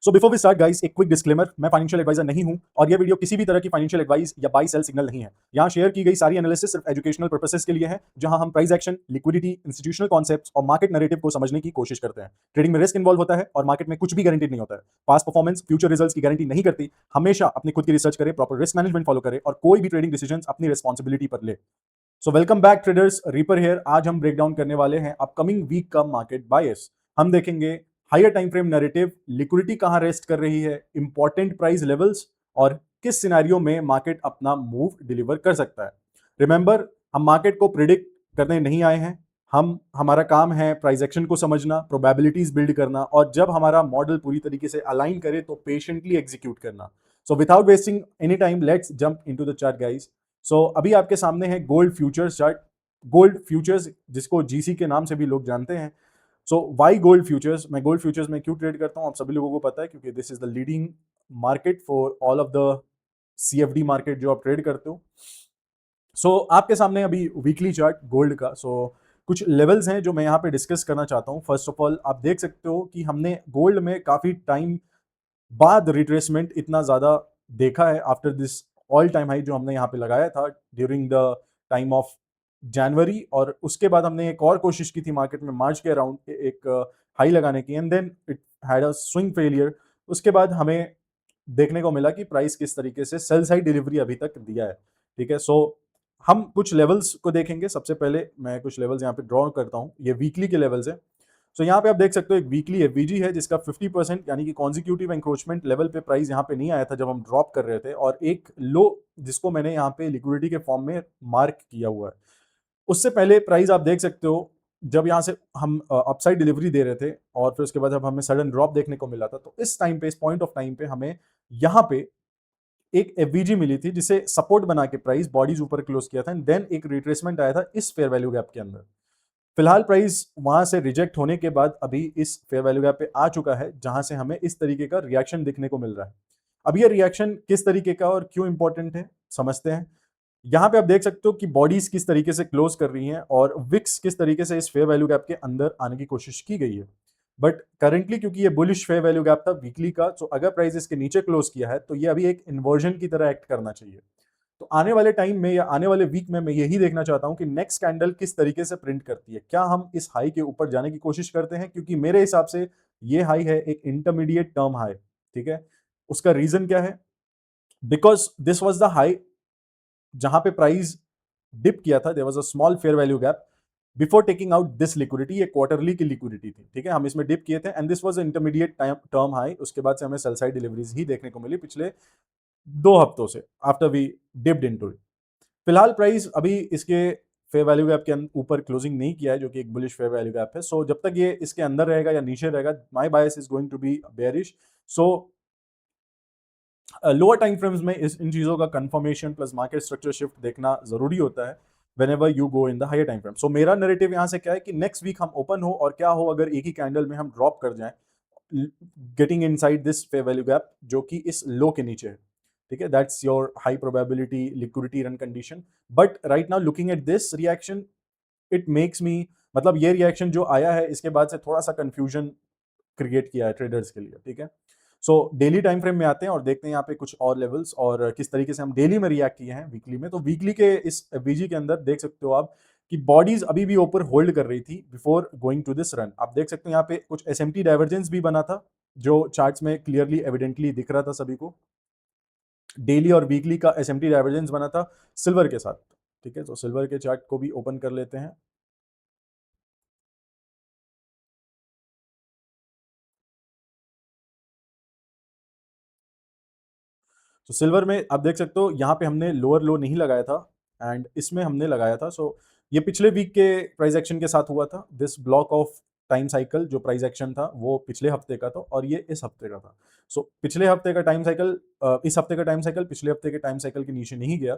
So before we start guys, एक quick disclaimer. मैं financial adviser नहीं हूं और यह वीडियो किसी भी तरह की फाइनेंशियल एडवाइस या बाई सेल सिग्नल नहीं है। यहां शेयर की गई सारी एनालिसिस सिर्फ एजुकेशनल पर्पसेस के लिए है, जहां हम price action, liquidity, institutional concepts और मार्केट नैरेटिव को समझने की कोशिश करते हैं। ट्रेडिंग में रिस्क इन्वॉल्व होता है और मार्केट में कुछ भी गारंटी नहीं होता है। पास्ट परफॉर्मेंस फ्यूचर रिजल्ट्स की गारंटी नहीं करती। हमेशा अपनी खुद की रिसर्च करें, प्रॉपर रिस्क मैनेजमेंट फॉलो करें और कोई भी ट्रेडिंग डिसीजन अपनी रिस्पॉन्सिबिलिटी पर ले। So welcome back traders, Reaper here. आज हम ब्रेक डाउन करने वाले हैं अपकमिंग वीक का मार्केट बायस। हम देखेंगे higher time frame narrative, liquidity कहां रेस्ट कर रही है, इंपॉर्टेंट प्राइस लेवल्स और किस सिनेरियो में मार्केट अपना मूव डिलीवर कर सकता है। रिमेंबर, हम मार्केट को प्रिडिक्ट करने नहीं आए हैं। हमारा काम है प्राइस एक्शन को समझना, प्रोबेबिलिटीज बिल्ड करना और जब हमारा मॉडल पूरी तरीके से अलाइन करे तो पेशेंटली एग्जीक्यूट करना। So without wasting any time, let's jump into the chart guys. So अभी आपके सामने है gold futures chart. Gold futures, जिसको जीसी के नाम से भी लोग जानते हैं। So why gold futures? मैं गोल्ड फ्यूचर्स में क्यों ट्रेड करता हूं, आप सभी लोगों को पता है, क्योंकि this is the leading market for all of the CFD market जो आप ट्रेड करते हो। आपके सामने अभी वीकली चार्ट गोल्ड का। कुछ लेवल्स हैं जो मैं यहाँ पे डिस्कस करना चाहता हूँ। फर्स्ट ऑफ ऑल, आप देख सकते हो कि हमने गोल्ड में काफी टाइम बाद रिट्रेसमेंट इतना ज्यादा देखा है after this all time high जो हमने यहाँ पे लगाया था during the time of January, और उसके बाद हमने एक और कोशिश की थी मार्केट में मार्च के अराउंड एक हाई लगाने की, and then it had a swing failure. उसके बाद हमें देखने को मिला कि प्राइस किस तरीके से सेल साइड डिलीवरी अभी तक दिया है। ठीक है, हम कुछ लेवल्स को देखेंगे। सबसे पहले मैं कुछ लेवल्स यहाँ पे ड्रॉ करता हूँ, ये वीकली के लेवल्स है। यहाँ पे आप देख सकते हो एक वीकली एफवीजी है जिसका 50% यानी कि कॉन्जिक्यूटिव एंक्रोचमेंट लेवल पे प्राइस यहाँ पे नहीं आया था जब हम ड्रॉप कर रहे थे, और एक लो जिसको मैंने यहाँ पे लिक्विडिटी के फॉर्म में मार्क किया हुआ है। उससे पहले प्राइस आप देख सकते हो जब यहाँ से हम अपसाइड डिलीवरी दे रहे थे और फिर उसके बाद जब हमें सडन ड्रॉप देखने को मिला था, तो इस टाइम पे, इस पॉइंट ऑफ टाइम पे हमें यहाँ पे एक एफवीजी मिली थी जिसे सपोर्ट बना के प्राइस बॉडीज ऊपर क्लोज किया था, एंड देन एक रिट्रेसमेंट आया था इस फेयर वैल्यू गैप के अंदर। फिलहाल प्राइस वहां से रिजेक्ट होने के बाद अभी इस फेयर वैल्यू गैप पे आ चुका है, जहां से हमें इस तरीके का रिएक्शन दिखने को मिल रहा है। अब ये रिएक्शन किस तरीके का और क्यों इंपॉर्टेंट है, समझते हैं। यहां पे आप देख सकते हो कि बॉडीज किस तरीके से क्लोज कर रही हैं और विक्स किस तरीके से इस फेयर वैल्यू गैप के अंदर आने की कोशिश की गई है। बट करेंटली क्योंकि ये बुलिश फेयर वैल्यू गैप था वीकली का, तो अगर प्राइस इसके नीचे क्लोज किया है तो ये अभी एक इन्वर्जन की तरह एक्ट करना चाहिए। तो आने वाले टाइम में या आने वाले वीक में मैं यही देखना चाहता हूं कि नेक्स्ट कैंडल किस तरीके से प्रिंट करती है। क्या हम इस हाई के ऊपर जाने की कोशिश करते हैं, क्योंकि मेरे हिसाब से ये हाई है एक इंटरमीडिएट टर्म हाई। ठीक है, उसका रीजन क्या है? Because this was the high जहां पे प्राइस डिप किया था, there was a small fair value gap before taking out this liquidity. ये क्वार्टरली की लिक्विडिटी थी। ठीक है, हम इसमें डिप किए थे and this was intermediate term high. उसके बाद से हमें सेल साइड डिलीवरीज ही देखने को मिली पिछले 2 हफ्तों से, after we dipped into it. फिलहाल प्राइस अभी इसके फेयर वैल्यू गैप के ऊपर क्लोजिंग नहीं किया है, जो कि एक बुलिश फेयर वैल्यू गैप है। जब तक ये इसके अंदर रहेगा या नीचे रहेगा, my bias is going to be bearish. So lower time frames में इन चीजों का confirmation plus market structure shift देखना जरूरी होता है whenever you go in the higher time frame। मेरा नैरेटिव यहाँ से क्या है कि नेक्स्ट वीक हम ओपन हो और क्या हो अगर एक ही कैंडल में हम ड्रॉप कर जाएं, getting inside this fair value gap जो कि इस लो के नीचे है। ठीक है, that's your high probability liquidity run condition. But right now looking at this reaction, it makes me, मतलब ये रिएक्शन जो आया है इसके बाद से थोड़ा सा कंफ्यूजन क्रिएट किया है ट्रेडर्स के लिए। ठीक है, डेली टाइम फ्रेम में आते हैं और देखते हैं यहाँ पे कुछ और लेवल्स और किस तरीके से हम डेली में रिएक्ट किए हैं वीकली में। तो वीकली के इस वीजी के अंदर देख सकते हो आप कि बॉडीज अभी भी ऊपर होल्ड कर रही थी before going to this run. आप देख सकते हो यहाँ पे कुछ एसएमटी डाइवर्जेंस भी बना था जो चार्ट्स में क्लियरली एविडेंटली दिख रहा था सभी को। डेली और वीकली का एसएमटी डाइवर्जेंस बना था सिल्वर के साथ। ठीक है, तो सिल्वर के चार्ट को भी ओपन कर लेते हैं। तो सिल्वर में आप देख सकते हो यहाँ पे हमने लोअर लो नहीं लगाया था एंड इसमें हमने लगाया था। ये पिछले वीक के प्राइस एक्शन के साथ हुआ था। This block of time cycle जो प्राइस एक्शन था वो पिछले हफ्ते का था और ये इस हफ्ते का था। पिछले हफ्ते का टाइम साइकिल, इस हफ्ते का टाइम साइकिल पिछले हफ्ते के टाइम साइकिल के नीचे नहीं गया,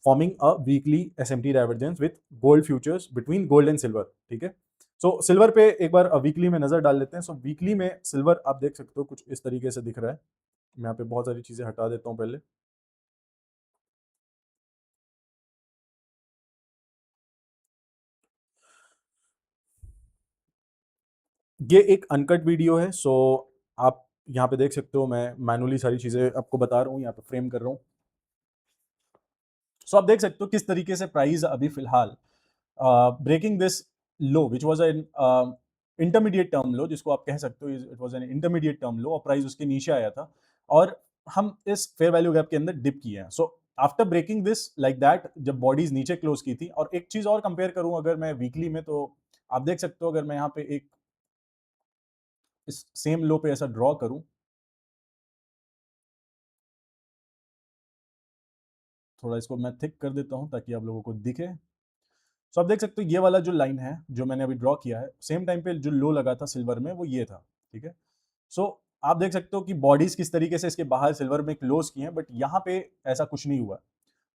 forming a weekly SMT divergence with gold futures between gold and silver. ठीक है, सिल्वर पे एक बार वीकली में नजर डाल लेते हैं। वीकली में सिल्वर आप देख सकते हो कुछ इस तरीके से दिख रहा है। मैं यहाँ पे बहुत सारी चीजें हटा देता हूँ पहले। ये एक अनकट वीडियो है, आप यहाँ पे देख सकते हो मैं मैनुअली सारी चीज़ें आपको बता रहा हूँ, यहाँ पे फ्रेम कर रहा हूँ। सो आप देख सकते हो किस तरीके से प्राइस अभी फिलहाल breaking this low which was an intermediate term low, जिसको आप कह सकते हो it was an intermediate term low, और प्राइस उसके नीचे आया था और हम इस फेयर वैल्यू गैप के अंदर डिप किए हैं। So after breaking this like that, जब बॉडीज नीचे क्लोज की थी, और एक चीज और कंपेयर करूं अगर मैं वीकली में, तो आप देख सकते हो अगर मैं यहाँ पे एक इस सेम लो पे ऐसा ड्रॉ करूं, थोड़ा इसको मैं थिक कर देता हूं ताकि आप लोगों को दिखे। सो आप देख सकते हो ये वाला जो लाइन है जो मैंने अभी ड्रॉ किया है, सेम टाइम पे जो लो लगा था सिल्वर में वो ये था, ठीक है। सो आप देख सकते हो कि बॉडीज किस तरीके से इसके बाहर सिल्वर में क्लोज की हैं, बट यहाँ पे ऐसा कुछ नहीं हुआ।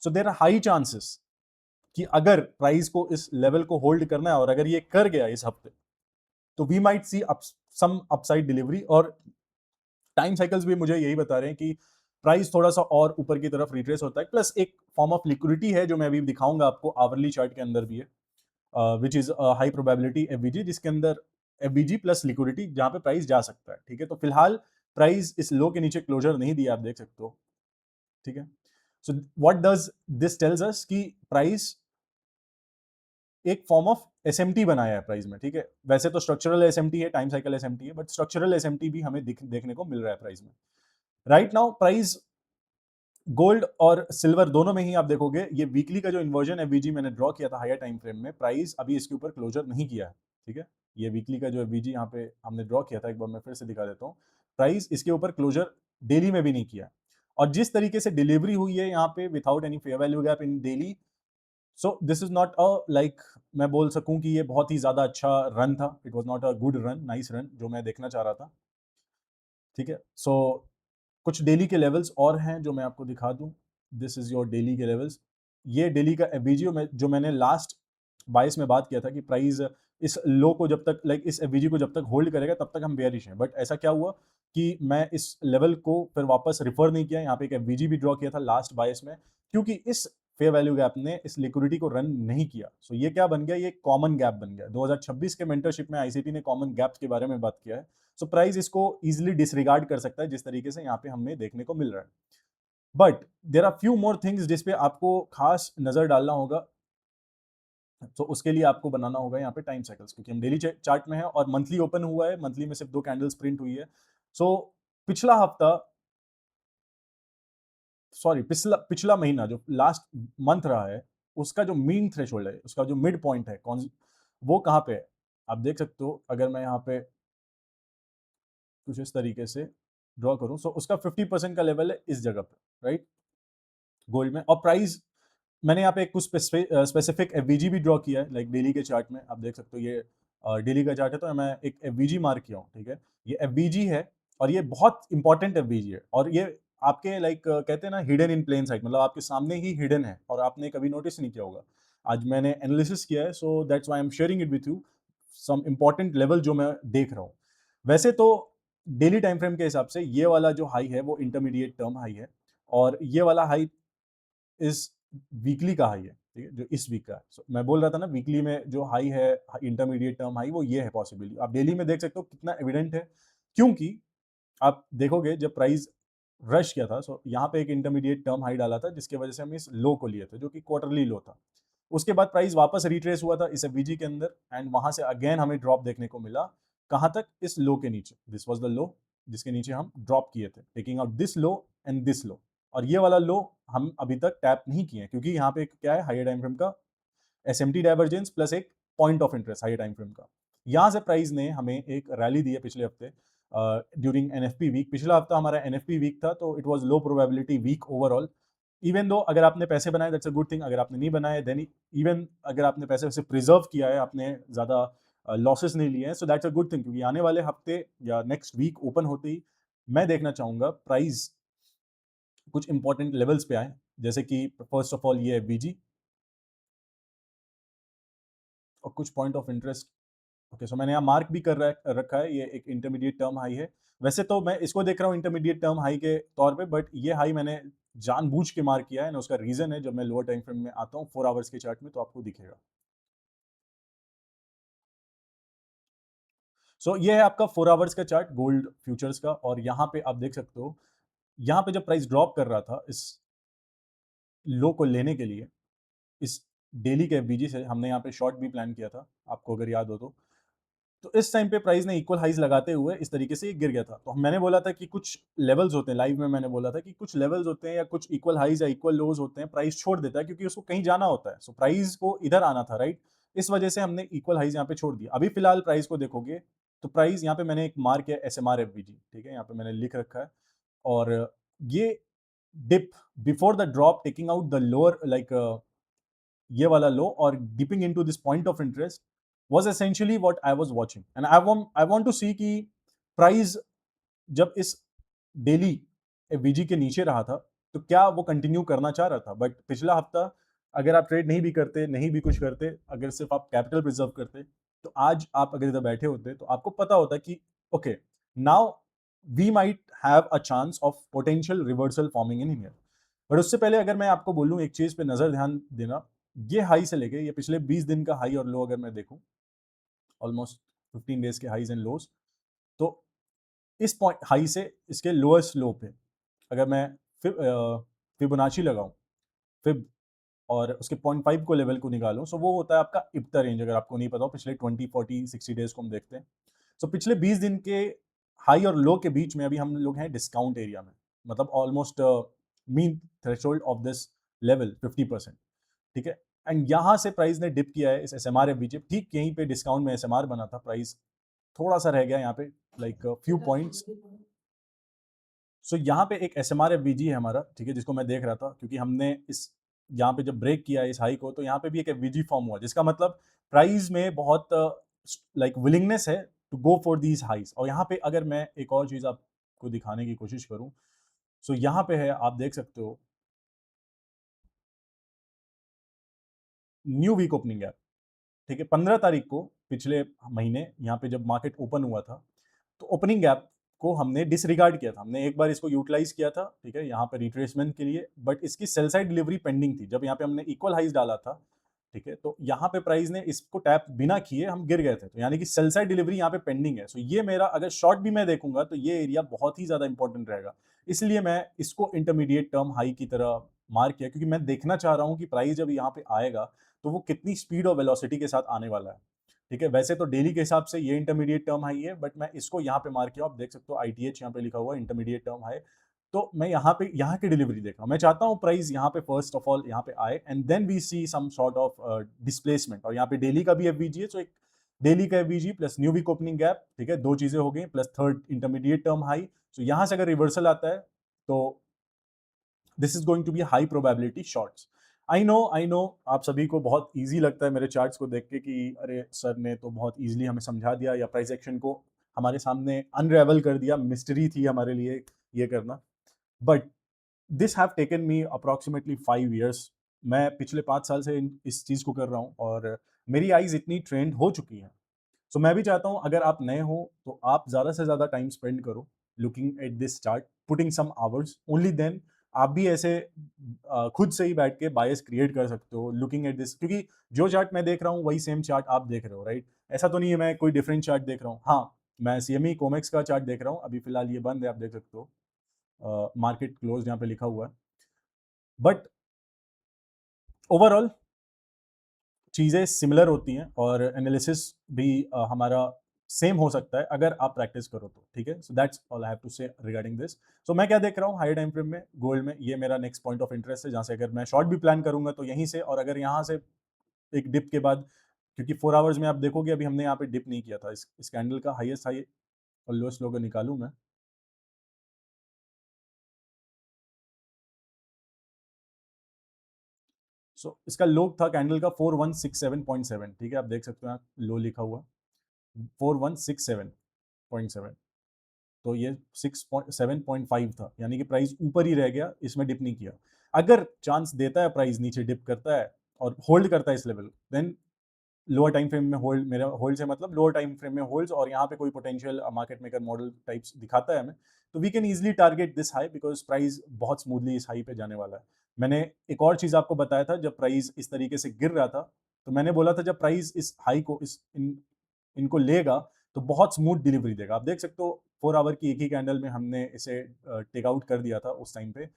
सो देर आर हाई चांसेस कि अगर प्राइस को इस लेवल को होल्ड करना है और अगर ये कर गया इस हफ्ते, तो we might see some upside delivery. और टाइम साइकिल्स भी मुझे यही बता रहे हैं कि प्राइस थोड़ा सा और ऊपर की तरफ रिट्रेस होता है, प्लस एक फॉर्म ऑफ लिक्विडिटी है जो मैं अभी दिखाऊंगा आपको, आवरली चार्ट के अंदर भी है, which is high probability FVG, जिसके अंदर एफवीजी प्लस लिक्विडिटी जहां पे प्राइस जा सकता है, ठीक है। तो फिलहाल प्राइस इस लो के नीचे क्लोजर नहीं दिया, आप देख सकते हो, ठीक है। So what does this tells us कि प्राइस एक फॉर्म ऑफ एसएमटी बनाया है प्राइस में, ठीक है। वैसे तो स्ट्रक्चरल एसएमटी है, टाइम साइकिल एसएमटी है, बट स्ट्रक्चरल एसएमटी भी हमें देखने को मिल रहा है प्राइस में। राइट नाउ प्राइस गोल्ड और सिल्वर दोनों में ही आप देखोगे ये वीकली का जो इन्वर्जन एफवीजी मैंने ड्रॉ किया था हायर टाइम फ्रेम में, प्राइस अभी इसके ऊपर क्लोजर नहीं किया है, ठीक है। ये वीकली का जो एफवीजी यहाँ पे हमने ड्रॉ किया था, एक बार मैं फिर से दिखा देता हूँ, प्राइस इसके ऊपर क्लोजर डेली में भी नहीं किया। और जिस तरीके से डिलीवरी हुई है यहाँ पे without any fair value gap in daily, so this is not a like, मैं बोल सकूं कि ये बहुत ही ज्यादा अच्छा रन था, it was not a good run, nice run जो मैं देखना चाह रहा था, ठीक है। सो कुछ डेली के लेवल्स और हैं जो मैं आपको दिखा दूं, दिस इज योर डेली के लेवल्स। ये डेली का एफवीजी में जो मैंने लास्ट 22 में बात किया था कि प्राइस इस लो को जब तक लाइक इस एफवीजी को जब तक होल्ड करेगा तब तक हम बेयरिश हैं, बट ऐसा क्या हुआ कि मैं इस लेवल को फिर वापस रिफर नहीं किया, यहाँ पे एक एफवीजी भी ड्रॉ किया था लास्ट 22 में, क्योंकि इस फेयर वैल्यू गैप ने इस लिक्विडिटी को रन नहीं किया। सो ये क्या बन गया, ये कॉमन गैप बन गया। 2026 के मेंटरशिप में आईसीटी ने कॉमन गैप के बारे में बात किया है। सो प्राइस इसको इजिली डिसरिगार्ड कर सकता है जिस तरीके से यहाँ पे हमें देखने को मिल रहा है। But there are few more things जिसपे आपको खास नजर डालना होगा, तो उसके लिए आपको बनाना होगा यहाँ पे टाइम साइकिल्स, क्योंकि हम डेली चार्ट में है और मंथली ओपन हुआ है, मंथली में सिर्फ 2 कैंडल्स प्रिंट हुई है। सो पिछला हफ्ता, सॉरी पिछला पिछला महीना जो लास्ट मंथ रहा है, उसका जो मीन थ्रेशोल्ड है, उसका जो मिड पॉइंट है कौन, वो कहाँ पे है आप देख सकते हो। अगर मैं यहाँ पे कुछ इस तरीके से ड्रॉ करूं, सो उसका 50% का लेवल है इस जगह पे, राइट, गोल्ड में। और प्राइस मैंने यहाँ पे कुछ स्पेसिफिक एफवीजी भी ड्रॉ किया है, लाइक डेली के चार्ट में आप देख सकते हो, ये डेली का चार्ट है तो मैं एक एफवीजी मार्क किया हूँ, ठीक है। ये एफवीजी है और ये बहुत इंपॉर्टेंट एफवीजी है, और ये आपके लाइक कहते हैं ना हिडन इन प्लेन साइट, मतलब आपके सामने ही हिडन है और आपने कभी नोटिस नहीं किया होगा। आज मैंने एनालिसिस किया है, so that's why I am sharing it with you, some important level जो मैं देख रहा हूँ। वैसे तो डेली टाइम फ्रेम के हिसाब से ये वाला जो हाई है वो इंटरमीडिएट टर्म हाई है, और ये वाला हाई इस वीकली का हाई है, ठीक है, जो इस वीक का है। मैं बोल रहा था ना वीकली में जो हाई है इंटरमीडिएट टर्म हाई, वो ये है पॉसिबली। आप डेली में देख सकते हो कितना एविडेंट है, क्योंकि आप देखोगे जब प्राइस रश किया था, सो यहाँ पे एक इंटरमीडिएट टर्म हाई डाला था जिसकी वजह से हम इस लो को लिए थे जो कि क्वार्टरली लो था। उसके बाद प्राइस वापस रिट्रेस हुआ था इस एफवीजी के अंदर, एंड वहां से अगेन हमें ड्रॉप देखने को मिला, कहां तक, इस लो के नीचे, दिस वाज द लो जिसके नीचे हम ड्रॉप किए थे, taking out this low and this low. और ये वाला लो हम अभी तक टैप नहीं किए हैं, क्योंकि यहाँ पे क्या है, हायर टाइम फ्रेम का एसएमटी डाइवर्जेंस प्लस एक point of interest high time frame का। यहां से प्राइस ने हमें एक रैली दी है पिछले हफ्ते ड्यूरिंग एनएफपी वीक। पिछला हफ्ता हमारा एनएफपी वीक था, तो it was low probability week overall. Even though अगर आपने पैसे बनाए दैट्स अ गुड थिंग, अगर आपने नहीं बनाए देन, इवन अगर आपने पैसे वैसे प्रिजर्व किया है, आपने ज़्यादा लॉसेस नहीं लिए हैं, so that's a good thing, क्योंकि आने वाले हफ्ते या नेक्स्ट वीक ओपन होते ही मैं देखना चाहूंगा प्राइस कुछ इंपॉर्टेंट लेवल्स पे आए, जैसे कि फर्स्ट ऑफ ऑल ये बीजी और कुछ पॉइंट ऑफ इंटरेस्ट। ओके, सो मैंने यहाँ मार्क भी रखा है, ये एक इंटरमीडिएट टर्म हाई है। वैसे तो मैं इसको देख रहा हूँ इंटरमीडिएट टर्म हाई के तौर पे, बट ये हाई मैंने जानबूझ के मार्क किया है ना, उसका रीजन है जब मैं लोअर टाइम फ्रेम में आता हूँ 4 आवर्स के चार्ट में तो आपको दिखेगा। सो ये है आपका 4 आवर्स का चार्ट गोल्ड फ्यूचर्स का, और यहाँ पे आप देख सकते हो, यहाँ पे जब प्राइस ड्रॉप कर रहा था इस लो को लेने के लिए, इस डेली के एफबीजी से हमने यहाँ पे शॉर्ट भी प्लान किया था, आपको अगर याद हो तो इस टाइम पे प्राइस ने इक्वल हाइज लगाते हुए इस तरीके से गिर गया था। तो मैंने बोला था कि कुछ लेवल्स होते हैं, लाइव में मैंने बोला था कि कुछ लेवल्स होते हैं या कुछ इक्वल हाइज या इक्वल लोज होते हैं, प्राइस छोड़ देता है क्योंकि उसको कहीं जाना होता है। सो प्राइस को इधर आना था, राइट? इस वजह से हमने इक्वल हाइज यहाँ पे छोड़ दिया। अभी फिलहाल प्राइस को देखोगे तो प्राइस यहाँ पे मैंने एक मार्क किया एसएमआर एफबीजी, ठीक है? यहाँ पे मैंने लिख रखा है, और ये dip before the drop taking out the lower like ये वाला लो और dipping into this point of interest was essentially what I was watching, and I want to see कि प्राइस जब इस डेली वीजी के नीचे रहा था तो क्या वो कंटिन्यू करना चाह रहा था। बट पिछला हफ्ता अगर आप ट्रेड नहीं भी करते, नहीं भी कुछ करते, अगर सिर्फ आप कैपिटल प्रिजर्व करते, तो आज आप अगर इधर बैठे होते तो आपको पता होता कि okay, now we might have a chance of potential reversal forming in here. But उससे पहले अगर मैं आपको बोलूं एक चीज पे नजर ध्यान देना, ये हाई से लेके ये पिछले 20 दिन का हाई और लो अगर मैं देखूं, ऑलमोस्ट 15 डेज के हाईज एंड लोज, तो इस पॉइंट हाई से इसके लोएस्ट लो पे अगर मैं फिबोनाची लगाऊं, फिब और उसके 0.5 को लेवल को निकालूं, सो वो होता है आपका इप्टा रेंज। अगर आपको नहीं पता हो, पिछले 20 40 60 डेज को हम देखते हैं। सो पिछले 20 दिन के हाई और लो के बीच में अभी हम लोग हैं डिस्काउंट एरिया में, मतलब almost mean threshold of this level 50%, ठीक है? एंड यहाँ से प्राइस ने डिप किया है इस एसएमआर एफबीजी, ठीक यहीं पे डिस्काउंट में एसएमआर बना था, प्राइस थोड़ा सा रह गया यहाँ पे लाइक फ्यू पॉइंट्स। सो यहाँ पे एक एसएमआर एफबीजी है हमारा, ठीक है, जिसको मैं देख रहा था क्योंकि हमने इस यहाँ पे जब ब्रेक किया इस हाई को, तो यहाँ पे भी एक एफबीजी फॉर्म हुआ, जिसका मतलब प्राइस में बहुत लाइक विलिंगनेस है to go for these highs. और यहाँ पे अगर मैं एक और चीज आपको दिखाने की कोशिश करूँ, सो यहाँ पे है, आप देख सकते हो न्यू वीक ओपनिंग गैप, ठीक है? 15 तारीख को पिछले महीने यहाँ पे जब मार्केट ओपन हुआ था, तो ओपनिंग गैप को हमने डिसरिगार्ड किया था, हमने एक बार इसको यूटिलाइज किया था, ठीक है, यहाँ पे रिट्रेसमेंट के लिए, बट इसकी सेल साइड डिलीवरी पेंडिंग थी जब यहाँ पे हमने इक्वल हाइज डाला था, ठीक है? तो यहाँ पे प्राइस ने इसको टैप बिना किए हम गिर गए थे, तो यानी कि सेल साइड डिलीवरी यहाँ पे पेंडिंग है। सो ये मेरा अगर शॉर्ट भी मैं देखूंगा तो ये एरिया बहुत ही ज्यादा इंपॉर्टेंट रहेगा, इसलिए मैं इसको इंटरमीडिएट टर्म हाई की तरह मार्क किया, क्योंकि मैं देखना चाह रहा हूँ कि प्राइस जब यहाँ पे आएगा तो वो कितनी स्पीड और वेलोसिटी के साथ आने वाला है, ठीक है? वैसे तो डेली के हिसाब से ये इंटरमीडिएट टर्म हाई है, बट मैं इसको यहाँ पे मार्क किया, आप देख सकते हो आईटीएच यहाँ पे लिखा हुआ है इंटरमीडिएट टर्म हाई। तो मैं यहाँ पे यहाँ की डिलीवरी देख रहा हूँ, मैं चाहता हूँ प्राइस यहाँ पे फर्स्ट ऑफ ऑल यहाँ पे आए and then we see some sort of displacement. और यहाँ पे डेली का भी एफवीजी है, तो एक डेली का FVG plus new week opening gap, ठीक है, दो चीजें हो गई, plus third intermediate term high. तो यहाँ से अगर रिवर्सल आता है तो this is going to be high probability shorts. I know आप सभी को बहुत इजी लगता है मेरे चार्ट्स को देख के कि अरे सर ने तो बहुत इजीली हमें समझा दिया या प्राइस एक्शन को हमारे सामने अनरेवल कर दिया, मिस्ट्री थी हमारे लिए ये करना। But this have taken me approximately 5 years. मैं पिछले 5 साल से इस चीज़ को कर रहा हूँ और मेरी आईज इतनी ट्रेंड हो चुकी हैं। सो मैं भी चाहता हूँ अगर आप नए हो तो आप ज़्यादा से ज़्यादा टाइम स्पेंड करो looking at this chart, putting some hours, only then आप भी ऐसे खुद से ही बैठ के बायस क्रिएट कर सकते हो लुकिंग एट दिस, क्योंकि जो चार्ट मैं देख रहा हूँ वही सेम चार्ट आप देख रहे हो, राइट? ऐसा तो नहीं है मैं कोई डिफरेंट चार्ट देख रहा हूँ। हाँ, मैं सीएमई कोमेक्स का चार्ट देख रहा हूँ, अभी फिलहाल ये बंद है, आप देख सकते हो मार्केट क्लोज यहाँ पे लिखा हुआ है। बट ओवरऑल चीज़ें सिमिलर होती हैं और एनालिसिस भी हमारा सेम हो सकता है अगर आप प्रैक्टिस करो तो, ठीक है? So that's all I have to say regarding this. So मैं क्या देख रहा हूँ हायर टाइम फ्रेम में गोल्ड में, ये मेरा नेक्स्ट पॉइंट ऑफ इंटरेस्ट है जहाँ से अगर मैं शॉर्ट भी प्लान करूंगा तो यहीं से, और अगर यहाँ से एक डिप के बाद, क्योंकि 4 आवर्स में आप देखोगे अभी हमने यहाँ पे डिप नहीं किया था, इस कैंडल का हाईएस्ट हाई और लोएस्ट लो को निकालूं मैं, सो इसका लो था कैंडल का 4167.7, ठीक है, आप देख सकते हो यहाँ लो लिखा हुआ 4167.7, तो ये 6.7.5 था, यानी कि प्राइस ऊपर ही रह गया, इसमें डिप नहीं किया। अगर चांस देता है प्राइस नीचे डिप करता है और होल्ड करता है इस level, then lower time frame में होल्ड, मेरा होल्ड से मतलब लोअर टाइम फ्रेम में होल्ड्स, और यहाँ पे कोई potential market maker model types दिखाता है हमें, तो we can easily target this high because price बहुत स्मूथली इस हाई पे जाने वाला है। मैंने एक और चीज आपको बताया था, जब प्राइस इस तरीके से गिर रहा था तो मैंने बोला था जब प्राइस इस हाई को इनको लेगा तो बहुत स्मूथ डिलीवरी देगा। आप देख सकते हो 4 आवर की एक ही कैंडल में हमने इसे टेक आउट कर दिया था उस टाइम पे।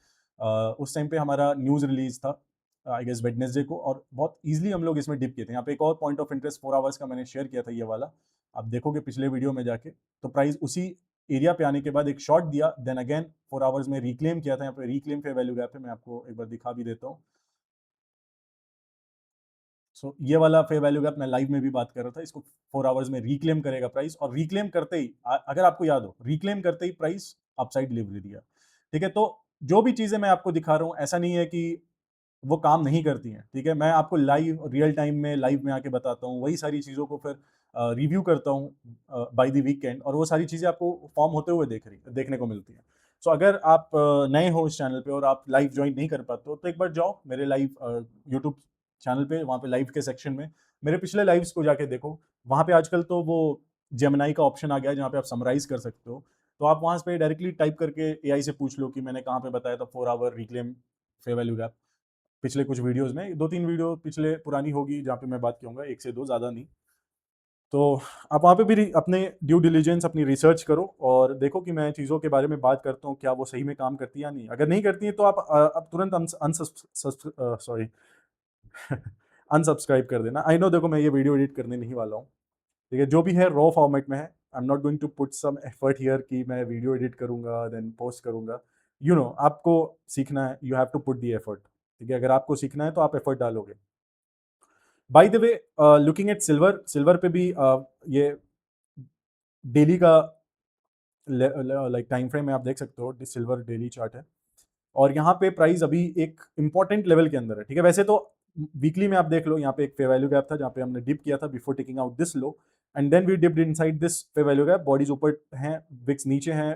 उस टाइम पे हमारा न्यूज़ रिलीज़ था आई गेस वेडनेसडे को, और बहुत ईज़िली हम लोग इसमें डिप किए थे। यहाँ पे एक और पॉइंट ऑफ इंटरेस्ट 4 आवर्स का मैंने शेयर किया था ये वाला, आप देखोगे पिछले वीडियो में जाके, तो प्राइस उसी एरिया पे आने के बाद एक शॉर्ट दिया, देन अगेन 4 आवर्स में रिक्लेम किया था। यहाँ पे रिक्लेम फेयर वैल्यू गैप है, मैं आपको एक बार दिखा भी देता हूँ। सो ये वाला फेयर वैल्यू गैप मैं लाइव में भी बात कर रहा था, इसको 4 आवर्स में रिक्लेम करेगा प्राइस, और रिक्लेम करते ही अगर आपको याद हो, रिक्लेम करते ही प्राइस अपसाइड डिलीवरी दिया। ठीक है, तो जो भी चीजें मैं आपको दिखा रहा हूं, ऐसा नहीं है कि वो काम नहीं करती हैं। ठीक है, मैं आपको लाइव रियल टाइम में लाइव में आके बताता हूँ, वही सारी चीज़ों को फिर रिव्यू करता हूँ बाय द वीकेंड, और वो सारी चीज़ें आपको फॉर्म होते हुए देखने को मिलती हैं। सो अगर आप नए हो इस चैनल पे और आप लाइव ज्वाइन नहीं कर पाते हो, तो एक बार जाओ मेरे लाइव यूट्यूब चैनल पे, वहाँ पे लाइव के सेक्शन में मेरे पिछले लाइव्स को जाके देखो। वहाँ पे आजकल तो वो जेमिनाई का ऑप्शन आ गया है जहाँ पे आप समराइज कर सकते हो, तो आप वहाँ पे डायरेक्टली टाइप करके एआई से पूछ लो कि मैंने कहाँ पे बताया था 4 hour reclaim fair value gap. पिछले कुछ वीडियोस में 2-3 वीडियो पिछले पुरानी होगी जहाँ पे मैं बात करूँगा, 1 से 2 ज़्यादा नहीं। तो आप वहाँ पे भी अपने ड्यू डिलिजेंस अपनी रिसर्च करो और देखो कि मैं चीज़ों के बारे में बात करता हूँ क्या वो सही में काम करती है या नहीं। अगर नहीं करती है तो आप अब तुरंत सॉरी अनसब्सक्राइब कर देना। आई नो, देखो मैं ये वीडियो एडिट करने नहीं वाला हूँ, ठीक है, जो भी है रॉ फॉर्मेट में है। I am not going to put some effort here कि मैं वीडियो एडिट करूंगा देन पोस्ट करूंगा। आपको सीखना है, you have to put the effort. ठीक है, अगर आपको सीखना है तो आप एफर्ट डालोगे। By the way, looking at silver, silver पे भी ये डेली का लाइक टाइम फ्रेम में आप देख सकते हो, सिल्वर डेली चार्ट है, और यहाँ पे प्राइस अभी एक इंपॉर्टेंट लेवल के अंदर है। ठीक है, वैसे तो वीकली में आप देख लो, यहाँ पे एक फेयर वैल्यू गैप था जहाँ पे हमने डिप किया था before taking out this low, and then we dipped inside this fair value gap, bodies ऊपर हैं, विक्स नीचे हैं,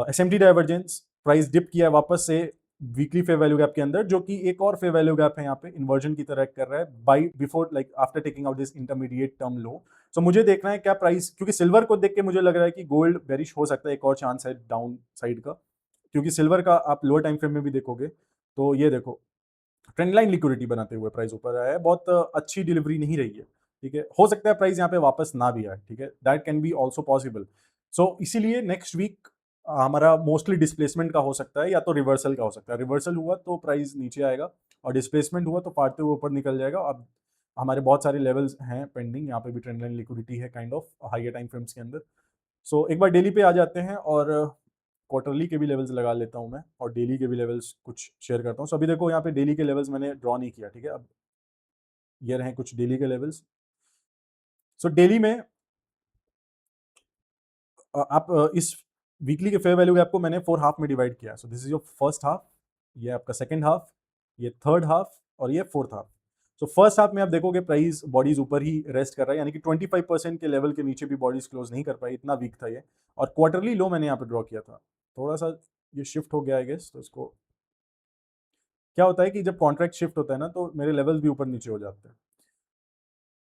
एसएमटी डाइवर्जेंस, प्राइस डिप किया है वापस से वीकली फेयर वैल्यू गैप के अंदर, जो कि एक और फेयर वैल्यू गैप है यहाँ पे इन्वर्जन की तरह कर रहा है by before like after taking out this intermediate term low. So मुझे देखना है क्या प्राइस, क्योंकि सिल्वर को देख के मुझे लग रहा है कि गोल्ड बेरिश हो सकता है, एक और चांस है डाउन साइड का, क्योंकि सिल्वर का आप लोअर टाइम फ्रेम में भी देखोगे तो ये देखो ट्रेंड लाइन लिक्विडिटी बनाते हुए प्राइस ऊपर आया है, बहुत अच्छी डिलीवरी नहीं रही है। ठीक है, हो सकता है प्राइस यहाँ पे वापस ना भी आए, ठीक है, that can be also possible. So इसीलिए नेक्स्ट वीक हमारा मोस्टली डिस्प्लेसमेंट का हो सकता है या तो रिवर्सल का हो सकता है। रिवर्सल हुआ तो प्राइस नीचे आएगा, और डिस्प्लेसमेंट हुआ तो फाड़ते हुए ऊपर निकल जाएगा। अब हमारे बहुत सारे लेवल्स हैं पेंडिंग, यहाँ पे भी ट्रेंड लाइन लिक्विडिटी है kind of higher time frames के अंदर। सो एक बार डेली पे आ जाते हैं, और क्वार्टरली के भी लेवल्स लगा लेता हूँ मैं, और डेली के भी लेवल्स कुछ शेयर करता हूँ। सो अभी देखो यहाँ पे डेली के लेवल्स मैंने ड्रॉ नहीं किया, ठीक है, अब ये रहे कुछ डेली के लेवल्स। सो डेली में आप इस वीकली के फेयर वैल्यू गैप को मैंने 4 हाफ में डिवाइड किया। So this is your first half, ये आपका सेकंड हाफ, ये थर्ड हाफ, और ये fourth half. So first half में आप देखोगे प्राइस बॉडीज ऊपर ही रेस्ट कर रहा है, यानी कि 25% के लेवल के नीचे भी बॉडीज क्लोज नहीं कर पाई, इतना वीक था ये। और क्वार्टरली लो मैंने यहाँ पे ड्रॉ किया था, थोड़ा सा ये शिफ्ट हो गया आई गेस। तो इसको क्या होता है कि जब कॉन्ट्रैक्ट शिफ्ट होता है ना, तो मेरे लेवल्स भी ऊपर नीचे हो जाते हैं,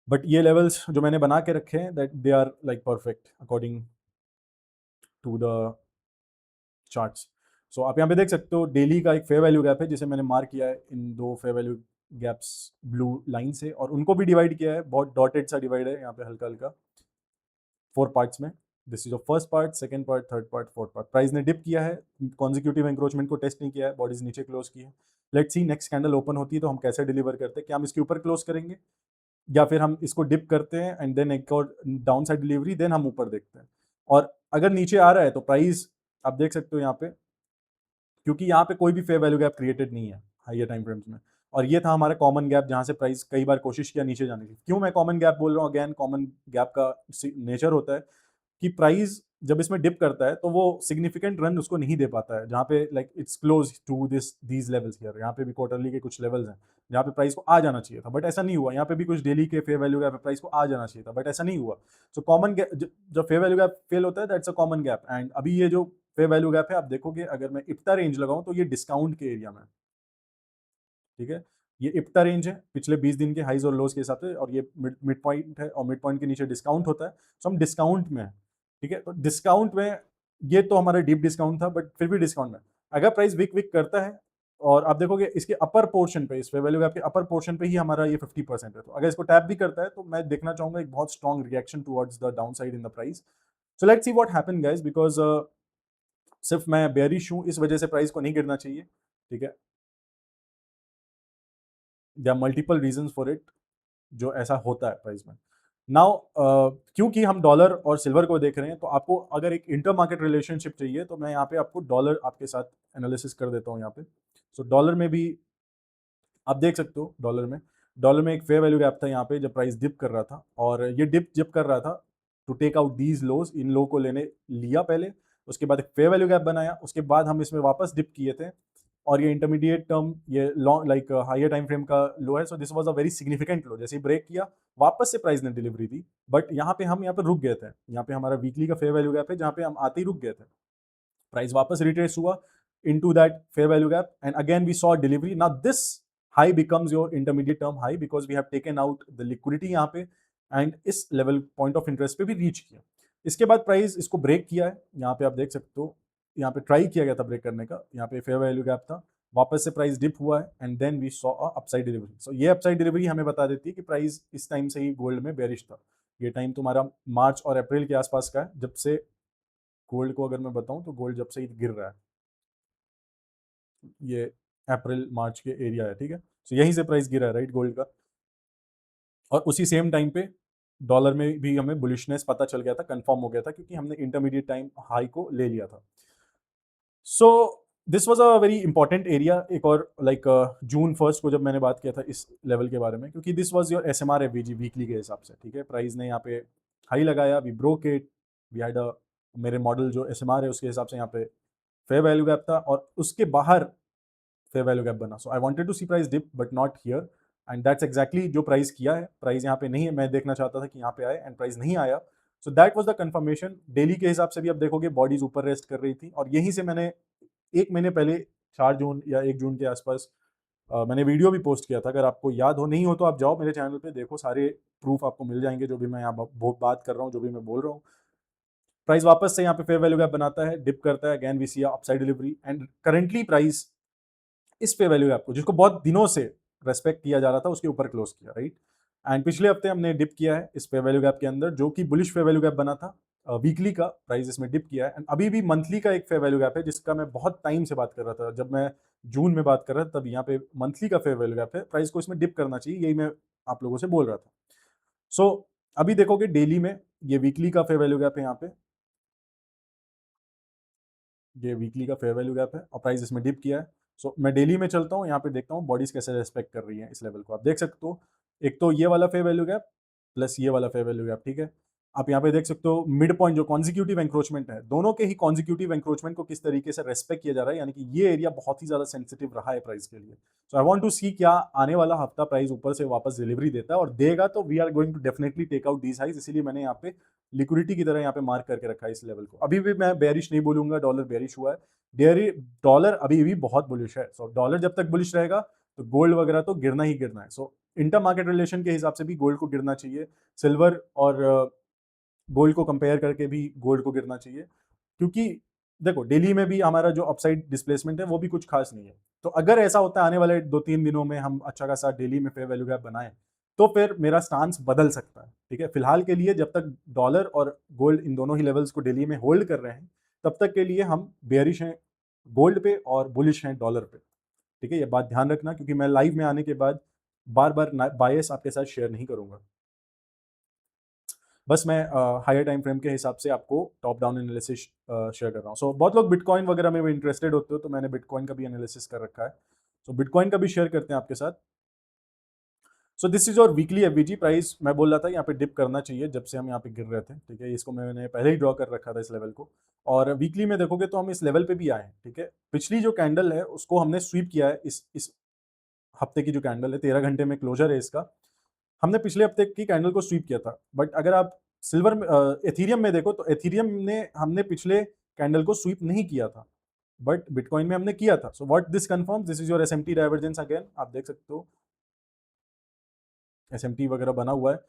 बट ये लेवल्स जो मैंने बना के रखे हैं that they are like perfect according to the charts. So आप यहाँ पे देख सकते हो डेली का एक फेयर वैल्यू गैप है जिसे मैंने मार्क किया है इन दो fair value gaps blue line से, और उनको भी डिवाइड किया है, बहुत डॉटेड सा डिवाइड है यहाँ पे हल्का हल्का 4 पार्ट्स में। This is first part, second part, third part, fourth part. Price ने डिप किया है, कॉन्जिक्यूटिव एंक्रोचमेंट को टेस्ट नहीं किया है, बॉडीज नीचे क्लोज की है। Let's see next candle open होती है तो हम कैसे डिलीवर करते हैं, क्या हम इसके ऊपर क्लोज करेंगे या फिर हम इसको डिप करते हैं एंड देन एक और डाउन साइड डिलीवरी, देन हम ऊपर देखते हैं। और अगर नीचे आ रहा है तो प्राइस आप देख सकते हो यहाँ पे, क्योंकि यहाँ पे कोई भी फेयर वैल्यू गैप क्रिएटेड नहीं है हाइयर टाइम फ्रेम्स में, और ये था हमारा कॉमन गैप जहाँ से प्राइस कई बार कोशिश किया नीचे जाने की। क्यों मैं कॉमन गैप बोल रहा हूँ, अगेन कॉमन गैप का नेचर होता है कि प्राइस जब इसमें डिप करता है तो वो सिग्निफिकेंट रन उसको नहीं दे पाता है, जहाँ पे like it's close to these levels here. यहाँ पे भी क्वार्टरली के कुछ लेवल्स हैं जहाँ पे प्राइस को आ जाना चाहिए था, बट ऐसा नहीं हुआ। यहाँ पे भी कुछ डेली के फेयर वैल्यू गैप प्राइस को आ जाना चाहिए था, बट ऐसा नहीं हुआ। सो कॉमन गैप, जब फेयर वैल्यू गैप फेल होता है that's a common gap. And अभी ये जो फेयर वैल्यू गैप है आप देखोगे, अगर मैं इप्टा रेंज लगाऊं तो ये डिस्काउंट के एरिया में, ठीक है, ये इप्टा रेंज है पिछले 20 दिन के हाइज और लोज के हिसाब से, और ये मिड पॉइंट है, और मिड पॉइंट के नीचे डिस्काउंट होता है। सो हम डिस्काउंट में है, ठीक है, तो डिस्काउंट में ये तो हमारा डीप डिस्काउंट था, बट फिर भी डिस्काउंट में अगर प्राइस विक विक करता है और आप देखोगे इसके अपर पोर्शन पे, इस फेयर वैल्यू गैप के अपर पोर्शन पे ही हमारा ये 50% है। तो अगर इसको टैप भी करता है तो मैं देखना चाहूंगा एक बहुत strong reaction towards the down side in the price. So let's see what happen guys, because सिर्फ मैं बेयरिश हूं इस वजह से प्राइस को नहीं गिरना चाहिए, ठीक है। There are multiple reasons for it जो ऐसा होता है प्राइस में। नाउ क्योंकि हम डॉलर और सिल्वर को देख रहे हैं, तो आपको अगर एक इंटर मार्केट रिलेशनशिप चाहिए तो मैं यहाँ पे आपको डॉलर आपके साथ एनालिसिस कर देता हूँ यहाँ पे। सो डॉलर में भी आप देख सकते हो, डॉलर में एक फेयर वैल्यू गैप था यहाँ पे जब प्राइस डिप कर रहा था, और ये डिप जब कर रहा था टू टेक आउट दीज लोज, इन लो को लेने लिया पहले, उसके बाद एक फेयर वैल्यू गैप बनाया, उसके बाद हम इसमें वापस डिप किए थे, और ये इंटरमीडिएट टर्म, ये long like higher time frame का लो है। So this was a very significant low, जैसे ही ब्रेक किया वापस से प्राइस ने डिलीवरी दी, बट यहाँ पे हम यहाँ पे रुक गए थे। यहाँ पे हमारा वीकली का फेयर वैल्यू गैप है जहाँ पे हम आते ही रुक गए थे, प्राइस वापस रिट्रेस हुआ into that fair value gap, and again we saw delivery. Now this high becomes your intermediate term high because we have taken out the liquidity यहाँ पे, and इस level point of interest पे भी reach किया। इसके बाद price इसको break किया है, यहाँ पे आप देख सकते हो, यहाँ पे ट्राई किया गया था ब्रेक करने का, यहाँ पे फेयर वैल्यू गैप था, वापस से प्राइस डिप हुआ है, and then we saw a upside delivery. So ये अपसाइड डिलीवरी हमें बता देती है कि प्राइस इस टाइम से ही गोल्ड में बेरिश था। ये टाइम तुम्हारा मार्च और अप्रैल के आसपास का है, जब से गोल्ड को अगर मैं बताऊं तो गोल्ड जब से ही गिर रहा है, ये अप्रैल मार्च के एरिया है, ठीक है। तो यहीं से प्राइस गिरा है राइट गोल्ड का, और उसी सेम टाइम पे डॉलर में भी हमें बुलिशनेस पता चल गया था, कंफर्म हो गया था, क्योंकि हमने इंटरमीडिएट टाइम हाई को ले लिया था। सो this was a very important area. एक और लाइक जून 1 को जब मैंने बात किया था इस लेवल के बारे में, क्योंकि this was your ASMR FVG weekly के हिसाब से, ठीक है। प्राइस ने यहाँ पे हाई लगाया, we broke it, we had a, मेरे मॉडल जो एसएमआर है उसके हिसाब से यहाँ पे फेयर वैल्यू गैप था, और उसके बाहर फेयर वैल्यू गैप बना। So I wanted to see price dip but not here, and that's exactly जो प्राइस किया है। प्राइस यहाँ पे नहीं है, मैं देखना चाहता था कि यहाँ पे आए, एंड प्राइस नहीं आया। So that was the confirmation. Daily के हिसाब से भी आप देखोगे बॉडीज ऊपर रेस्ट कर रही थी, और यहीं से मैंने 1 महीने पहले 4 जून या 1 जून के आसपास मैंने वीडियो भी पोस्ट किया था। अगर आपको याद हो, नहीं हो तो आप जाओ मेरे चैनल पे देखो, सारे प्रूफ आपको मिल जाएंगे जो भी मैं यहाँ बात कर रहा हूँ, जो भी मैं बोल रहा हूँ। प्राइस वापस से यहाँ पे फेयर वैल्यू गैप बनाता है, डिप करता है, again we see upside delivery, and currently price इस पे वैल्यू गैप को, जिसको बहुत दिनों से रेस्पेक्ट किया जा रहा था, उसके ऊपर क्लोज किया, राइट। एंड पिछले हफ्ते हमने डिप किया है इस पे वैल्यू गैप के अंदर, जो कि बुलिश पे वैल्यू गैप बना था। वीकली का प्राइस इसमें डिप किया है, एंड अभी भी मंथली का एक फेयर वैल्यू गैप है जिसका मैं बहुत टाइम से बात कर रहा था। जब मैं जून में बात कर रहा था तब यहाँ पे मंथली का फेयर वैल्यू गैप है, प्राइस को इसमें डिप करना चाहिए, यही मैं आप लोगों से बोल रहा था। सो अभी देखोगे डेली में ये वीकली का फेयर वैल्यू गैप है, यहाँ पे ये वीकली का फेयर वैल्यू गैप है, और प्राइस इसमें डिप किया है। सो मैं डेली में चलता हूँ, यहाँ पे देखता हूँ बॉडीज कैसे रेस्पेक्ट कर रही हैं इस लेवल को। आप देख सकते हो, एक तो ये वाला फेयर वैल्यू गैप प्लस ये वाला फेयर वैल्यू गैप, ठीक है। आप यहाँ पे देख सकते हो मिड पॉइंट जो कॉन्जिक्यूटिव एंक्रोचमेंट है, दोनों के ही कॉन्जिक्यूटिव एंक्रोचमेंट को किस तरीके से रेस्पेक्ट किया जा रहा है, यानी कि ये एरिया बहुत ही ज्यादा सेंसिटिव रहा है प्राइस के लिए। सो आई वांट टू सी क्या आने वाला हफ्ता प्राइस ऊपर से वापस डिलीवरी देता है, और देगा तो we are going to definitely take out these highs. इसीलिए मैंने यहाँ पे लिक्विडिटी की तरह यहाँ पे मार्क करके रखा है इस लेवल को। अभी भी मैं बेरिश नहीं बोलूंगा, डॉलर बेरिश हुआ है, डेयरी डॉलर अभी भी बहुत बुलिश है। सो डॉलर जब तक बुलिश रहेगा तो गोल्ड वगैरह तो गिरना ही गिरना है। सो इंटर मार्केट रिलेशन के हिसाब से भी गोल्ड को गिरना चाहिए, सिल्वर और गोल्ड को कंपेयर करके भी गोल्ड को गिरना चाहिए, क्योंकि देखो डेली में भी हमारा जो अपसाइड डिस्प्लेसमेंट है वो भी कुछ खास नहीं है। तो अगर ऐसा होता है आने वाले 2-3 दिनों में हम अच्छा खासा डेली में फेयर वैल्यू गैप बनाए, तो फिर मेरा स्टांस बदल सकता है, ठीक है। फिलहाल के लिए जब तक डॉलर और गोल्ड इन दोनों ही लेवल्स को डेली में होल्ड कर रहे हैं, तब तक के लिए हम बेयरिश हैं गोल्ड पे और बुलिश हैं डॉलर पे, ठीक है। ये बात ध्यान रखना, क्योंकि मैं लाइव में आने के बाद बार बार बायस आपके साथ शेयर नहीं करूंगा। बस मैं हायर टाइम फ्रेम के हिसाब से आपको टॉप डाउन एनालिसिस शेयर कर रहा हूँ। सो बहुत लोग बिटकॉइन वगैरह में भी इंटरेस्टेड होते हो, तो मैंने बिटकॉइन का भी एनालिसिस कर रखा है। सो बिटकॉइन का भी शेयर करते हैं आपके साथ। सो दिस इज और वीकली एफवीजी प्राइस। मैं बोल रहा था यहाँ पे डिप करना चाहिए जब से हम यहाँ पे गिर रहे थे, ठीक है। इसको मैंने पहले ही ड्रॉ कर रखा था इस लेवल को, और वीकली में देखोगे तो हम इस लेवल पे भी आए हैं, ठीक है। पिछली जो कैंडल है उसको हमने स्वीप किया है, इस हफ्ते की जो कैंडल है 13 घंटे में क्लोजर है इसका, हमने पिछले हफ्ते की कैंडल को स्वीप किया था। बट अगर आप सिल्वर में एथीरियम में देखो तो एथीरियम ने हमने पिछले कैंडल को स्वीप नहीं किया था, बट बिटकॉइन में हमने किया था। So what this confirm, this is your SMT divergence again, आप देख सकते हो एसएमटी वगैरह बना हुआ है।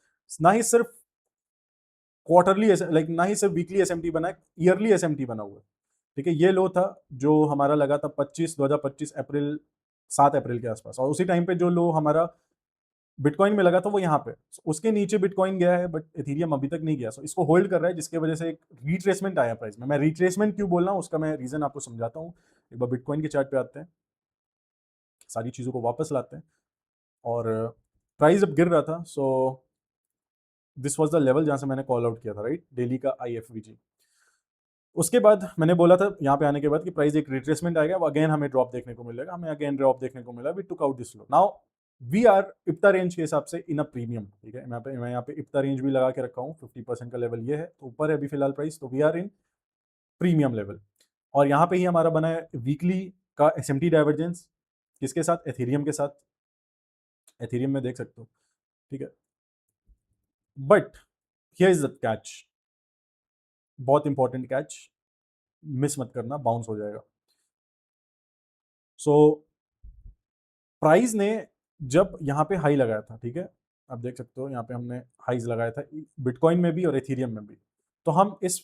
ना ही सिर्फ क्वार्टरली लाइक ना ही सिर्फ वीकली एसएमटी बना है, ईयरली एसएमटी बना हुआ है, ठीक है। ये लो था जो हमारा लगा था 2025 अप्रैल 7 अप्रैल के आसपास, और उसी टाइम पे जो लो हमारा बिटकॉइन में लगा था वो यहाँ पे, उसके नीचे बिटकॉइन गया है, बट एथीरियम अभी तक नहीं गया। सो इसको होल्ड कर रहा है, जिसकी वजह से एक रिट्रेसमेंट आया प्राइस में। मैं रिट्रेसमेंट क्यों बोल रहा हूँ उसका मैं रीजन आपको समझाता हूँ। एक बार बिटकॉइन के चार्ट पे आते हैं, सारी चीज़ों को वापस लाते हैं, और प्राइस अब गिर रहा था। सो दिस वाज द लेवल जहाँ से मैंने कॉल आउट किया था, राइट, डेली का IFVG। उसके बाद मैंने बोला था यहाँ पे आने के बाद कि प्राइस एक रिट्रेसमेंट आएगा, वो अगेन हमें ड्रॉप देखने को मिलेगा, हमें अगेन ड्रॉप देखने को मिला। We took out this low. Now we are इप्ता रेंज के हिसाब से इन अ प्रीमियम, ठीक है। मैं यहाँ पे इप्ता रेंज भी लगा के रखा हूँ, 50% का लेवल ये है, तो ऊपर है अभी फिलहाल प्राइस, तो we are in premium level. और यहाँ पे ही हमारा बना है वीकली का SMT डाइवर्जेंस, किसके साथ, एथेरियम के साथ। एथेरियम में देख सकते हो, ठीक है। But here is the catch, बहुत इंपॉर्टेंट कैच, मिस मत करना, बाउंस हो जाएगा। सो प्राइस ने जब यहाँ पे हाई लगाया था, ठीक है, आप देख सकते हो यहाँ पे हमने हाईज लगाया था बिटकॉइन में भी और एथीरियम में भी। तो हम इस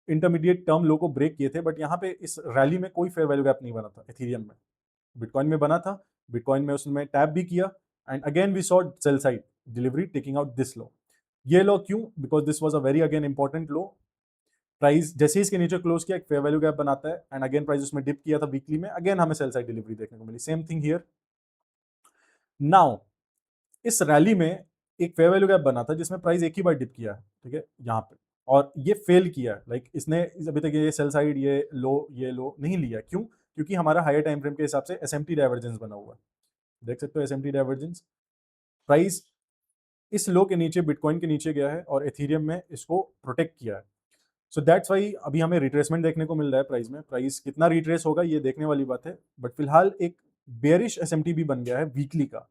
इंटरमीडिएट टर्म लो को ब्रेक किए थे, बट यहाँ पे इस रैली में कोई फेयर वैल्यू गैप नहीं बना था एथीरियम में। बिटकॉइन में बना था, बिटकॉइन में उसने टैप भी किया, and again we saw sell side delivery taking out this low. ये लो क्यों, because this was a very again important low. Price जैसे ही इसके नीचे क्लोज किया, एक फेयर वैल्यू गैप बनाता है, एंड अगेन प्राइस उसमें डिप किया था वीकली में, अगेन हमें सेल साइड डिलीवरी देखने को मिली। Same thing here. नाउ इस रैली में एक फेयर वैल्यू गैप बना था जिसमें प्राइस एक ही बार डिप किया है, ठीक है, यहाँ पे, और ये फेल किया है। लाइक इसने अभी तक ये सेल साइड, ये लो नहीं लिया। क्यों, क्योंकि हमारा हायर टाइम फ्रेम के हिसाब से SMT डाइवर्जेंस बना हुआ है, देख सकते हो SMT डाइवर्जेंस। प्राइस इस लो के नीचे, बिटकॉइन के नीचे गया है, और एथीरियम में इसको प्रोटेक्ट किया है। सो दैट्स वाई अभी हमें रिट्रेसमेंट देखने को मिल रहा है प्राइस में। प्राइस कितना रिट्रेस होगा ये देखने वाली बात है, बट फिलहाल एक बेरिश SMT भी बन गया है वीकली का।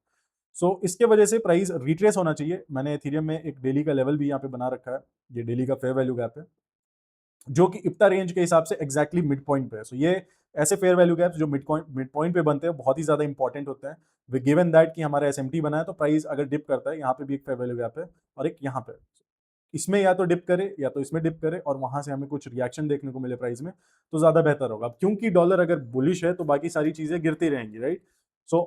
सो इसके वजह से प्राइस रिट्रेस होना चाहिए। मैंने एथीरियम में एक डेली का लेवल भी यहाँ पे बना रखा है, ये डेली का फेयर वैल्यू गैप है, जो कि इप्ता रेंज के हिसाब से एग्जैक्टली मिड पॉइंट पे है। सो ये ऐसे फेयर वैल्यू गैप्स जो मिड पॉइंट पे बनते हैं बहुत ही ज्यादा इंपॉर्टेंट होते हैं। वे गिवन दैट कि हमारा SMT बना है, तो प्राइस अगर डिप करता है, यहाँ पे भी एक फेयर वैल्यू गैप है और एक यहाँ पे, इसमें या तो डिप करे या तो इसमें डिप करे, और वहां से हमें कुछ रिएक्शन देखने को मिले प्राइस में, तो ज्यादा बेहतर होगा। अब क्योंकि डॉलर अगर बुलिश है तो बाकी सारी चीजें गिरती रहेंगी, राइट। सो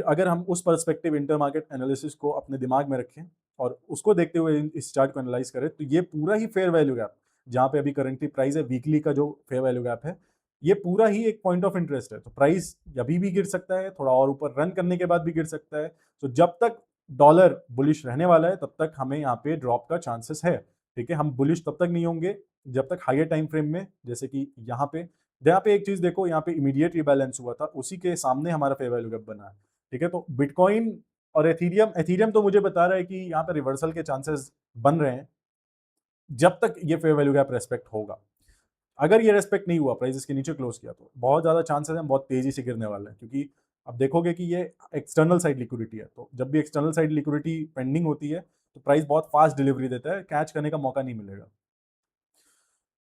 अगर हम उस पर्सपेक्टिव इंटर मार्केट एनालिसिस को अपने दिमाग में रखें और उसको देखते हुए इस चार्ट को एनालाइज करें, तो ये पूरा ही फेयर वैल्यू गैप, जहां पे अभी करंटली प्राइस है, वीकली का जो फेयर वैल्यू गैप है, ये पूरा ही एक पॉइंट ऑफ इंटरेस्ट है। तो प्राइस अभी भी गिर सकता है, थोड़ा और ऊपर रन करने के बाद भी गिर सकता है। तो जब तक डॉलर बुलिश रहने वाला है तब तक हमें यहाँ पे ड्रॉप का चांसेस है, ठीक है। हम बुलिश तब तक नहीं होंगे जब तक हायर टाइम फ्रेम में, जैसे कि यहाँ पे एक चीज देखो, यहाँ पे इमीडिएट रिबैलेंस हुआ था, उसी के सामने हमारा फेयर वैल्यू गैप बना है, ठीक है। तो बिटकॉइन और एथीरियम तो मुझे बता रहा है कि यहाँ पे रिवर्सल के चांसेस बन रहे हैं जब तक ये फेयर वैल्यू गैप रेस्पेक्ट होगा। अगर ये रेस्पेक्ट नहीं हुआ, प्राइस इसके नीचे क्लोज किया, तो बहुत ज्यादा चांसेस हैं बहुत तेजी से गिरने वाले हैं, क्योंकि अब देखोगे कि ये एक्सटर्नल साइड लिक्विडिटी है। तो जब भी एक्सटर्नल साइड लिक्विडिटी पेंडिंग होती है तो प्राइस बहुत फास्ट डिलीवरी देता है, कैच करने का मौका नहीं मिलेगा।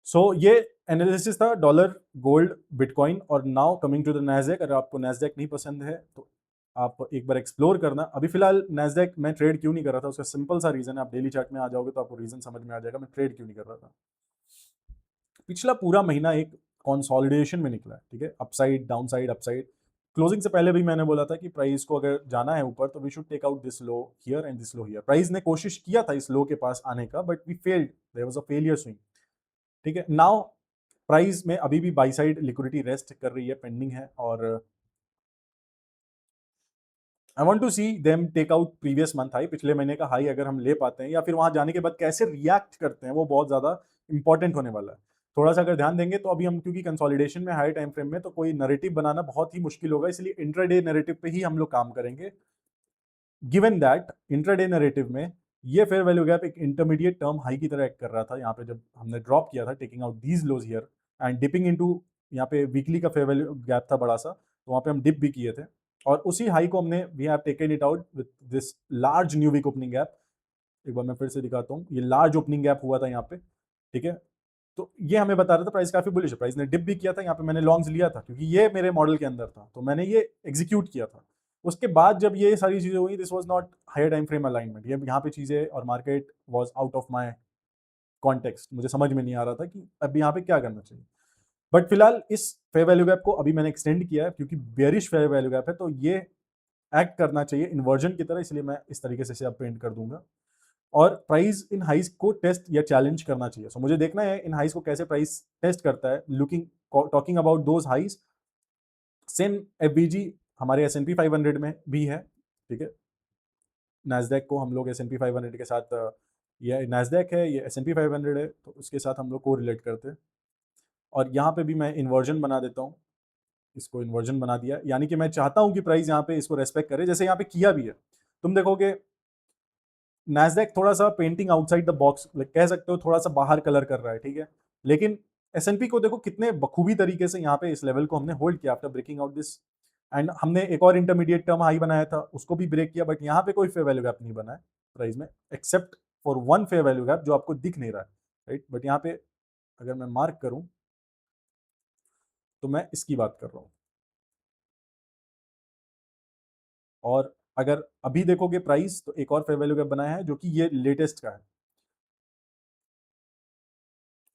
सो ये एनालिसिस था डॉलर, गोल्ड, बिटकॉइन, और now coming to the Nasdaq. अगर आपको नैस्डैक नहीं पसंद है तो आप एक बार एक्सप्लोर करना। अभी फिलहाल नैस्डैक मैं ट्रेड क्यों नहीं कर रहा था, उसका सिंपल सा रीजन है, आप डेली चार्ट में आ जाओगे तो आपको रीजन समझ में आ जाएगा मैं ट्रेड क्यों नहीं कर रहा था। पिछला पूरा महीना एक कंसोलिडेशन में निकला है, ठीक है, अपसाइड डाउनसाइड अपसाइड। क्लोजिंग से पहले भी मैंने बोला था कि प्राइस को अगर जाना है ऊपर तो we should take out this low here and this low here. Price ने कोशिश किया था इस लो के पास आने का, but we failed, there was a failure swing, ठीक है। नाउ प्राइस में अभी भी बाई साइड लिक्विडिटी रेस्ट कर रही है, पेंडिंग है, और I want to see them take out previous month high, पिछले महीने का हाई अगर हम ले पाते हैं, या फिर वहां जाने के बाद कैसे रिएक्ट करते हैं, वो बहुत ज्यादा इंपॉर्टेंट होने वाला है। थोड़ा सा अगर ध्यान देंगे तो अभी हम, क्योंकि कंसोलिडेशन में हाई टाइम फ्रेम में, तो कोई नैरेटिव बनाना बहुत ही मुश्किल होगा, इसलिए इंट्राडे नैरेटिव पे ही हम लोग काम करेंगे। गिवन दैट इंट्राडे नैरेटिव में ये फेयर वैल्यू गैप एक इंटरमीडिएट टर्म हाई की तरह एक्ट कर रहा था, यहाँ पे जब हमने ड्रॉप किया था, taking out these lows here and dipping into, यहाँ पे वीकली का फेयर वैल्यू गैप था बड़ा सा, तो वहाँ पे हम डिप भी किए थे, और उसी हाई को हमने we have taken it out with this large new week opening gap. एक बार मैं फिर से दिखाता हूँ, ये लार्ज ओपनिंग गैप हुआ था यहाँ पे, ठीक है। तो ये हमें बता रहा था प्राइस काफी बुलिश है, प्राइस ने डिप भी किया था, यहाँ पे मैंने लॉन्ग्स लिया था क्योंकि ये मेरे मॉडल के अंदर था, तो मैंने ये एग्जीक्यूट किया था। उसके बाद जब ये सारी चीजें हुई, this was not higher time frame alignment, ये यहाँ पे चीजें और market was out of my context, मुझे समझ में नहीं आ रहा था कि अब यहाँ पे क्या करना चाहिए। बट फिलहाल इस फेयर वैल्यू गैप को अभी मैंने एक्सटेंड किया है क्योंकि बेरिश फेयर वैल्यू गैप है, तो ये एक्ट करना चाहिए इन्वर्जन की तरह, इसलिए मैं इस तरीके से अब पेंट कर दूंगा। और प्राइस इन हाइज को टेस्ट या चैलेंज करना चाहिए। सो मुझे देखना है इन हाइज को कैसे प्राइस टेस्ट करता है। Looking talking about those highs, same FBG हमारे S&P 500 में भी है, ठीक है। नैस्डैक को हम लोग S&P 500 के साथ, ये नैस्डैक है, ये S&P 500 है, तो उसके साथ हम लोग को रिलेट करते हैं। और यहाँ पे भी मैं इन्वर्जन बना देता हूँ, इसको इन्वर्जन बना दिया, यानी कि मैं चाहता हूँ कि प्राइस यहाँ पे इसको रेस्पेक्ट करे, जैसे यहाँ पे किया भी है। तुम देखोगे नैस्डैक थोड़ा सा पेंटिंग आउटसाइड द बॉक्स, कह सकते हो थोड़ा सा बाहर कलर कर रहा है, ठीक है। लेकिन S&P को देखो कितने बखूबी तरीके से यहाँ पे इस लेवल को हमने होल्ड किया after breaking out this, and हमने एक और इंटरमीडिएट टर्म हाई बनाया था, उसको भी ब्रेक किया, बट यहाँ पे कोई फेयर वैल्यू गैप नहीं बना है प्राइस में, except for one fair value gap जो आपको दिख नहीं रहा है, राइट। बट यहाँ पे अगर मैं मार्क करूं तो मैं इसकी बात कर रहा हूं। और अगर अभी देखोगे प्राइस, तो एक और फेयर वैल्यू गैप बनाया है जो कि ये लेटेस्ट का है।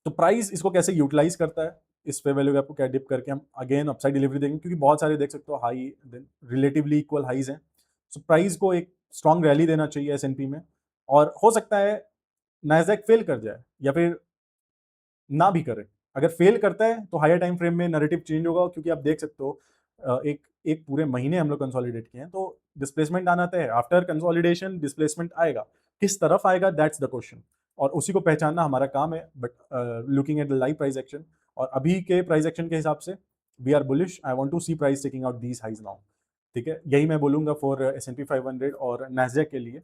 तो प्राइस इसको कैसे यूटिलाइज करता है, इस फेयर वैल्यू गैप को क्या डिप करके हम अगेन अपसाइड डिलीवरी देंगे, क्योंकि बहुत सारे देख सकते हो हाई रिलेटिवली इक्वल हाइज हैं। सो प्राइस को एक स्ट्रॉन्ग रैली देना चाहिए S&P में, और हो सकता है नैस्डैक फेल कर जाए या फिर ना भी करे। अगर फेल करता है तो हायर टाइम फ्रेम में नैरेटिव चेंज होगा, क्योंकि आप देख सकते हो एक एक पूरे महीने हम लोग कंसोलिडेट किए हैं, तो डिस्प्लेसमेंट आना तय है। आफ्टर कंसोलिडेशन डिस्प्लेसमेंट आएगा, किस तरफ आएगा दैट्स द क्वेश्चन, और उसी को पहचानना हमारा काम है। But looking at the live price action, और अभी के प्राइस एक्शन के हिसाब से we are bullish. I want to see price taking out these highs now, ठीक है। यही मैं बोलूंगा फॉर S&P 500 और नैस्डैक के लिए।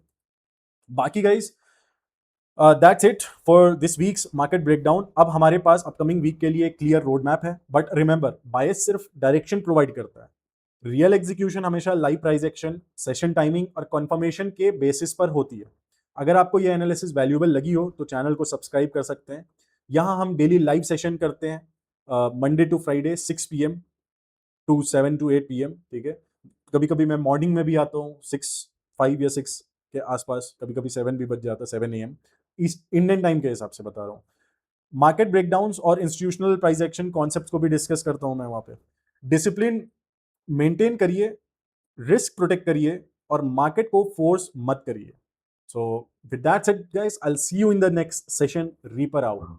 बाकी guys that's it for this weeks market breakdown. अब हमारे पास अपकमिंग वीक के लिए क्लियर रोड मैप है, बट रिमेंबर बायस सिर्फ डायरेक्शन प्रोवाइड करता है, रियल एग्जीक्यूशन हमेशा live price action, session timing और कंफर्मेशन के बेसिस पर होती है। अगर आपको ये एनालिसिस वैल्यूएबल लगी हो तो चैनल को सब्सक्राइब कर सकते हैं। यहाँ हम डेली लाइव सेशन करते हैं Monday to Friday 6 PM to 7 to 8 PM, ठीक है। कभी कभी मैं मॉर्निंग में भी आता हूँ 5 या 6 के आसपास, कभी कभी 7 भी बज जाता है, 7 AM ईस्ट इंडियन टाइम के हिसाब से बता रहा हूँ। मार्केट ब्रेकडाउन्स और इंस्टीट्यूशनल प्राइस एक्शन कॉन्सेप्ट्स को भी डिस्कस करता हूँ मैं वहाँ पे। डिसिप्लिन मेंटेन करिए, रिस्क प्रोटेक्ट करिए, और मार्केट को फोर्स मत करिए। So with that said guys, I will see you in the next session. Reaper out.